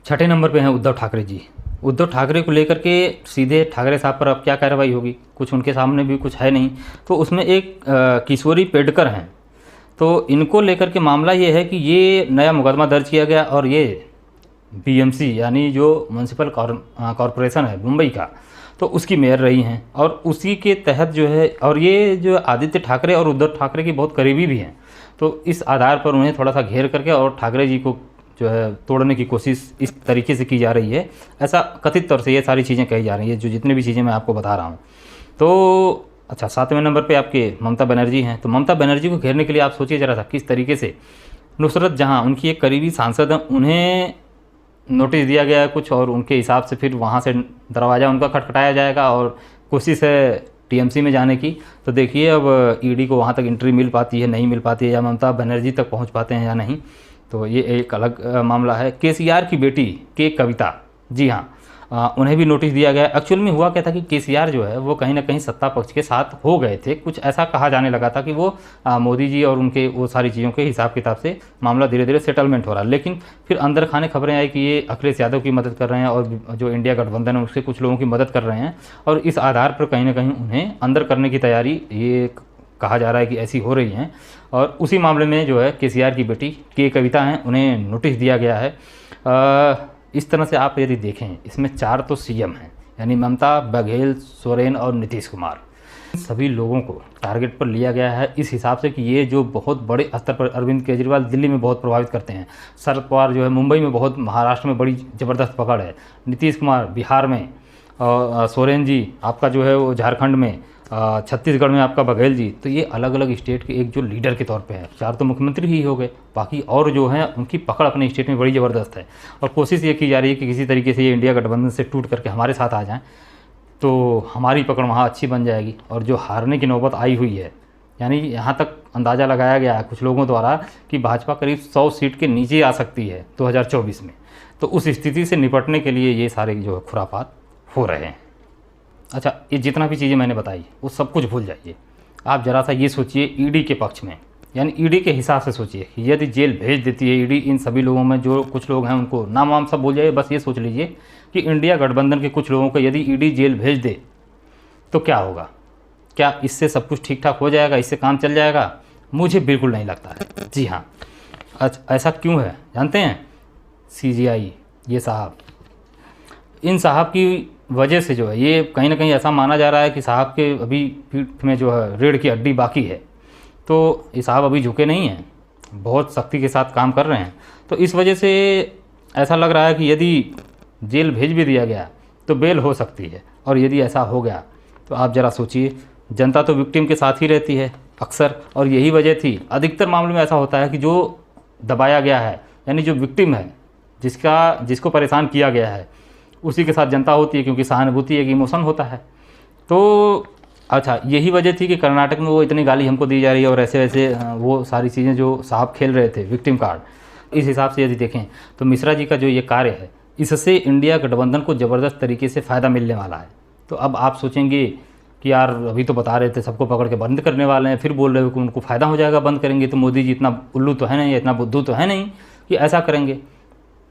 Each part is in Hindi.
छठे नंबर पे हैं उद्धव ठाकरे जी। उद्धव ठाकरे को लेकर के सीधे ठाकरे साहब पर अब क्या कार्रवाई होगी, कुछ उनके सामने भी कुछ है नहीं। तो उसमें एक किशोरी पेडकर हैं, तो इनको लेकर के मामला ये है कि ये नया मुकदमा दर्ज किया गया और ये बीएमसी यानी जो म्यूनसिपल कॉरपोरेशन है मुंबई का, तो उसकी मेयर रही हैं और उसी के तहत जो है, और ये जो आदित्य ठाकरे और उद्धव ठाकरे की बहुत करीबी भी हैं, तो इस आधार पर उन्हें थोड़ा सा घेर करके और ठाकरे जी को जो है तोड़ने की कोशिश इस तरीके से की जा रही है। ऐसा कथित तौर से ये सारी चीज़ें कही जा रही है, जो जितनी भी चीज़ें मैं आपको बता रहा हूँ। तो अच्छा, 7वें नंबर पे आपके ममता बनर्जी हैं। तो ममता बनर्जी को घेरने के लिए आप सोचिए ज़रा सा किस तरीके से नुसरत जहाँ उनकी एक करीबी सांसद हैं, उन्हें नोटिस दिया गया है कुछ, और उनके हिसाब से फिर वहाँ से दरवाज़ा उनका खटखटाया जाएगा और कोशिश है टीएमसी में जाने की। तो देखिए अब ईडी को वहाँ तक एंट्री मिल पाती है, नहीं मिल पाती है, या ममता बनर्जी तक पहुँच पाते हैं या नहीं, तो ये एक अलग मामला है। केसीआर की बेटी के कविता, जी हाँ, उन्हें भी नोटिस दिया गया। एक्चुअल में हुआ क्या था कि केसीआर जो है वो कहीं ना कहीं सत्ता पक्ष के साथ हो गए थे, कुछ ऐसा कहा जाने लगा था कि वो मोदी जी और उनके वो सारी चीज़ों के हिसाब किताब से मामला धीरे धीरे सेटलमेंट हो रहा है। लेकिन फिर अंदर खाने खबरें आई कि ये अखिलेश यादव की मदद कर रहे हैं और जो इंडिया गठबंधन है उसके कुछ लोगों की मदद कर रहे हैं, और इस आधार पर कहीं ना कहीं उन्हें अंदर करने की तैयारी ये कहा जा रहा है कि ऐसी हो रही हैं। और उसी मामले में जो है केसीआर की बेटी के कविता हैं, उन्हें नोटिस दिया गया है। इस तरह से आप यदि देखें, इसमें 4 तो सीएम हैं, यानी ममता, बघेल, सोरेन और नीतीश कुमार। सभी लोगों को टारगेट पर लिया गया है इस हिसाब से कि ये जो बहुत बड़े स्तर पर, अरविंद केजरीवाल दिल्ली में बहुत प्रभावित करते हैं, शरद पवार जो है मुंबई में बहुत, महाराष्ट्र में बड़ी ज़बरदस्त पकड़ है, नीतीश कुमार बिहार में, और सोरेन जी आपका जो है वो झारखंड में, छत्तीसगढ़ में आपका बघेल जी। तो ये अलग अलग स्टेट के एक जो लीडर के तौर पे है, 4 तो मुख्यमंत्री ही हो गए, बाकी और जो हैं उनकी पकड़ अपने स्टेट में बड़ी ज़बरदस्त है। और कोशिश ये की जा रही है कि किसी तरीके से ये इंडिया गठबंधन से टूट करके हमारे साथ आ जाएं, तो हमारी पकड़ वहाँ अच्छी बन जाएगी। और जो हारने की नौबत आई हुई है, यानी यहाँ तक अंदाज़ा लगाया गया है कुछ लोगों द्वारा कि भाजपा करीब 100 सीट के नीचे आ सकती है 2024 में। तो उस स्थिति से निपटने के लिए ये सारे जो खुरापात हो रहे हैं। अच्छा, ये जितना भी चीज़ें मैंने बताई वो सब कुछ भूल जाइए, आप ज़रा सा ये सोचिए ईडी के पक्ष में, यानी ईडी के हिसाब से सोचिए कि यदि जेल भेज देती है ईडी इन सभी लोगों में, जो कुछ लोग हैं उनको नाम वाम सब भूल जाइए, बस ये सोच लीजिए कि इंडिया गठबंधन के कुछ लोगों को यदि ईडी जेल भेज दे तो क्या होगा। क्या इससे सब कुछ ठीक ठाक हो जाएगा, इससे काम चल जाएगा? मुझे बिल्कुल नहीं लगता है। जी हाँ, ऐसा क्यों है जानते हैं? CGI ये साहब, इन साहब की वजह से जो है ये कहीं ना कहीं ऐसा माना जा रहा है कि साहब के अभी पीठ में जो है रीढ़ की हड्डी बाकी है, तो ये साहब अभी झुके नहीं हैं, बहुत सख्ती के साथ काम कर रहे हैं। तो इस वजह से ऐसा लग रहा है कि यदि जेल भेज भी दिया गया तो बेल हो सकती है, और यदि ऐसा हो गया तो आप ज़रा सोचिए, जनता तो विक्टिम के साथ ही रहती है अक्सर, और यही वजह थी। अधिकतर मामले में ऐसा होता है कि जो दबाया गया है, यानी जो विक्टिम है, जिसको परेशान किया गया है, उसी के साथ जनता होती है, क्योंकि सहानुभूति एक इमोशन होता है। तो अच्छा, यही वजह थी कि कर्नाटक में वो इतनी गाली हमको दी जा रही है, और ऐसे वैसे वो सारी चीज़ें जो साहब खेल रहे थे विक्टिम कार्ड। इस हिसाब से यदि देखें तो मिश्रा जी का जो ये कार्य है, इससे इंडिया गठबंधन को ज़बरदस्त तरीके से फ़ायदा मिलने वाला है। तो अब आप सोचेंगे कि यार अभी तो बता रहे थे सबको पकड़ के बंद करने वाले हैं, फिर बोल रहे हो कि उनको फ़ायदा हो जाएगा बंद करेंगे, तो मोदी जी इतना उल्लू तो है नहीं, इतना बुद्धू तो है नहीं कि ऐसा करेंगे।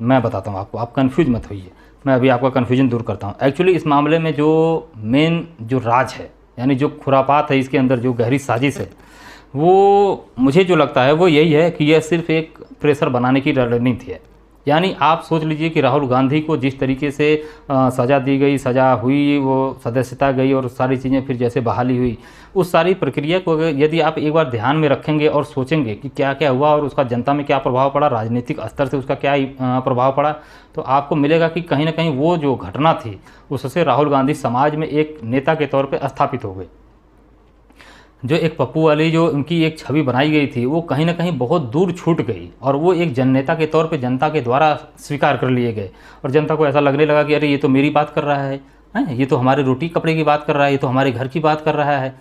मैं बताता हूँ आपको, आप कन्फ्यूज मत होइए, मैं अभी आपका कन्फ्यूजन दूर करता हूँ। एक्चुअली इस मामले में जो मेन जो राज है, यानी जो खुरापात है, इसके अंदर जो गहरी साजिश है, वो मुझे जो लगता है वो यही है कि यह सिर्फ एक प्रेशर बनाने की रणनीति है। यानी आप सोच लीजिए कि राहुल गांधी को जिस तरीके से सज़ा दी गई, सज़ा हुई, वो सदस्यता गई और सारी चीज़ें फिर जैसे बहाली हुई, उस सारी प्रक्रिया को यदि आप एक बार ध्यान में रखेंगे और सोचेंगे कि क्या क्या हुआ और उसका जनता में क्या प्रभाव पड़ा, राजनीतिक स्तर से उसका क्या प्रभाव पड़ा, तो आपको मिलेगा कि कहीं ना कहीं वो जो घटना थी उससे राहुल गांधी समाज में एक नेता के तौर पर स्थापित हो गए। जो एक पप्पू वाली जो उनकी एक छवि बनाई गई थी, वो कहीं ना कहीं बहुत दूर छूट गई, और वो एक जननेता के तौर पे जनता के द्वारा स्वीकार कर लिए गए, और जनता को ऐसा लगने लगा कि अरे ये तो मेरी बात कर रहा है, ये तो हमारे रोटी कपड़े की बात कर रहा है, ये तो हमारे घर की बात कर रहा है।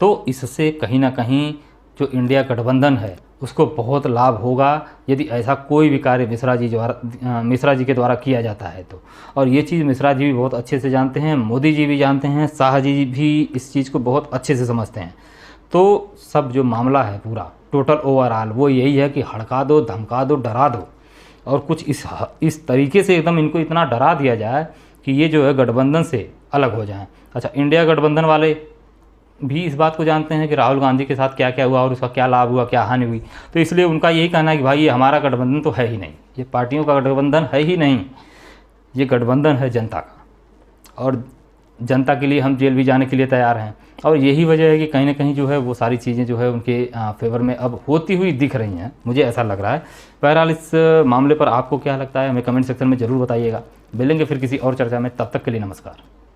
तो इससे कहीं ना कहीं जो इंडिया गठबंधन है उसको बहुत लाभ होगा यदि ऐसा कोई भी कार्य मिश्रा जी के द्वारा किया जाता है तो। और ये चीज़ मिश्रा जी भी बहुत अच्छे से जानते हैं, मोदी जी भी जानते हैं, शाह जी भी इस चीज़ को बहुत अच्छे से समझते हैं। तो सब जो मामला है पूरा टोटल ओवरऑल वो यही है कि हड़का दो, धमका दो, डरा दो, और कुछ इस तरीके से एकदम इनको इतना डरा दिया जाए कि ये जो है गठबंधन से अलग हो जाएं। अच्छा, इंडिया गठबंधन वाले भी इस बात को जानते हैं कि राहुल गांधी के साथ क्या क्या हुआ और उसका क्या लाभ हुआ, क्या हानि हुई, तो इसलिए उनका यही कहना है कि भाई ये हमारा गठबंधन तो है ही नहीं, ये पार्टियों का गठबंधन है ही नहीं, ये गठबंधन है जनता का, और जनता के लिए हम जेल भी जाने के लिए तैयार हैं। और यही वजह है कि कहीं ना कहीं जो है वो सारी चीज़ें जो है उनके फेवर में अब होती हुई दिख रही हैं, मुझे ऐसा लग रहा है। बहरहाल इस मामले पर आपको क्या लगता है हमें कमेंट सेक्शन में ज़रूर बताइएगा। मिलेंगे फिर किसी और चर्चा में, तब तक के लिए नमस्कार।